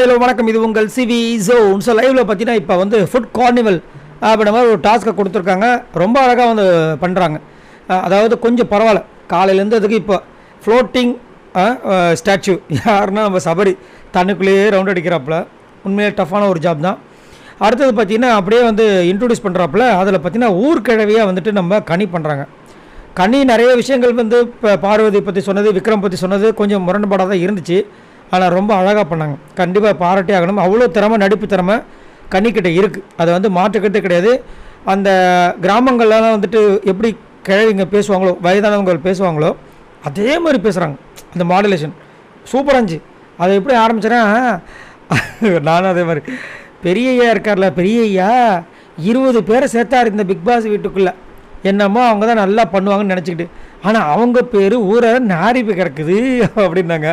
Hello வணக்கம். இது உங்கள் சிவி ஜோன். ஸோ லைவில் பார்த்தீங்கன்னா இப்போ வந்து ஃபுட் கார்னிவல் அப்படின்ற மாதிரி ஒரு டாஸ்க்கை கொடுத்துருக்காங்க. ரொம்ப அழகாக வந்து பண்ணுறாங்க. அதாவது கொஞ்சம் பரவாயில்ல. காலையிலேருந்து அதுக்கு இப்போ ஃப்ளோட்டிங் ஸ்டாச்சு யாருன்னா நம்ம சபரி தண்ணிக்குள்ளேயே ரவுண்ட் அடிக்கிறாப்புல. உண்மையிலே டஃப்பான ஒரு ஜாப் தான். அடுத்தது பார்த்திங்கன்னா அப்படியே வந்து இன்ட்ரடியூஸ் பண்ணுறாப்புல. அதில் பார்த்திங்கன்னா ஊர்கிழவியாக வந்துட்டு நம்ம கனி பண்ணுறாங்க. கனி நிறைய விஷயங்கள் வந்து இப்போ பார்வதி பற்றி சொன்னது, விக்ரம் பற்றி சொன்னது கொஞ்சம் முரண்பாடாக தான் இருந்துச்சு. ஆனால் ரொம்ப அழகாக பண்ணாங்க. கண்டிப்பாக பாராட்டி ஆகணும். அவ்வளோ திறமை, நடிப்பு திறமை கன்னிக்கிட்ட இருக்குது. அதை வந்து மாற்றுக்கிட்டே கிடையாது. அந்த கிராமங்கள்லாம் வந்துட்டு எப்படி கிழவிங்க பேசுவாங்களோ, வயதானவங்க பேசுவாங்களோ அதே மாதிரி பேசுகிறாங்க. அந்த மாடுலேஷன் சூப்பராக இருந்துச்சு. அதை எப்படி ஆரம்பிச்சேன்னா, நானும் அதே மாதிரி பெரியய்யா இருக்கார்ல, பெரியய்யா 20 பேரை சேர்த்தார் இந்த பிக் பாஸ் வீட்டுக்குள்ளே. என்னமோ அவங்க தான் நல்லா பண்ணுவாங்கன்னு நினச்சிக்கிட்டு, ஆனால் அவங்க பேர் ஊரை நாரி போய் கிடக்குது அப்படின்னாங்க.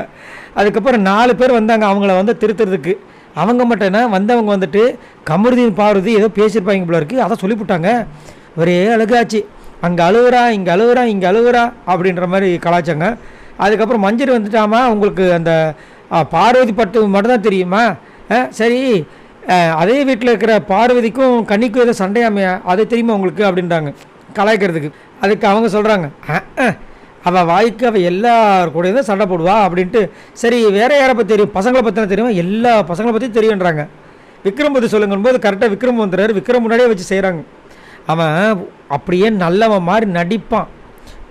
அதுக்கப்புறம் 4 பேர் வந்தாங்க அவங்கள வந்து திருத்துறதுக்கு. அவங்க மட்டும் என்ன வந்தவங்க வந்துட்டு கமருதீன் பார்வதி ஏதோ பேசியிருப்பாங்க போல இருக்குது. அதை சொல்லிவிட்டாங்க. ஒரே அழுகாச்சு. அங்கே அழுகுறா, இங்கே அழுகுறா, இங்கே அழுகுறா அப்படின்ற மாதிரி கலாச்சாங்க. அதுக்கப்புறம் மஞ்சள் வந்துட்டாமா, உங்களுக்கு அந்த பார்வதி பட்டு மட்டும் தான் தெரியுமா? சரி, அதே வீட்டில் இருக்கிற பார்வதிக்கும் கன்னிக்கும் ஏதோ சண்டையாமையா, அது தெரியுமா உங்களுக்கு அப்படின்றாங்க கலாய்க்கிறதுக்கு. அதுக்கு அவங்க சொல்கிறாங்க, அவள் வாய்க்கு அவள் எல்லார் கூட தான் சண்டை போடுவா அப்படின்ட்டு. சரி, வேறு யாரை பற்றி தெரியும்? பசங்களை பற்றினா தெரியுமா? எல்லா பசங்களை பற்றி தெரியுன்றாங்க. விக்ரம் பற்றி சொல்லுங்கன்னு போது கரெக்டாக விக்ரம் வந்துடுறாரு. விக்ரம் முன்னாடியே வச்சு செய்கிறாங்க. அவன் அப்படியே நல்லவன் மாதிரி நடிப்பான்.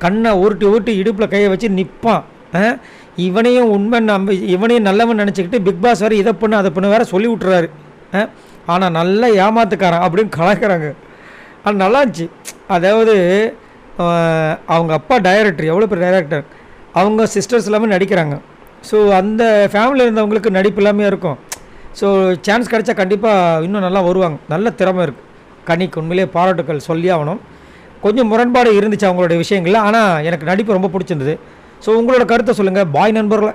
கண்ணை உருட்டி உருட்டி இடுப்பில் கையை வச்சு நிற்பான். இவனையும் உண்மை இவனையும் நல்லவன் நினச்சிக்கிட்டு பிக் பாஸ் வேறு இதை பண்ணு அதை பண்ணு வேறு சொல்லி விட்டுறாரு. ஆனால் நல்லா ஏமாத்துக்காரன் அப்படின்னு கலாய்க்கிறாங்க. ஆனால் நல்லா இருந்துச்சு. அதாவது அவங்க அப்பா டைரக்டர், எவ்வளோ பேர் டைரக்டர், அவங்க சிஸ்டர்ஸ் எல்லாமே நடிக்கிறாங்க. ஸோ அந்த ஃபேமிலியில் இருந்தவங்களுக்கு நடிப்பு எல்லாமே இருக்கும். ஸோ சான்ஸ் கிடைச்சா கண்டிப்பாக இன்னும் நல்லா வருவாங்க. நல்ல திறமை இருக்குது கனிக்கு. உண்மையிலே பாராட்டுக்கள் சொல்லி ஆகணும். கொஞ்சம் முரண்பாடு இருந்துச்சு அவங்களோட விஷயங்களில், ஆனால் எனக்கு நடிப்பு ரொம்ப பிடிச்சிருந்தது. ஸோ உங்களோட கருத்தை சொல்லுங்கள். பாய் நண்பர்களை.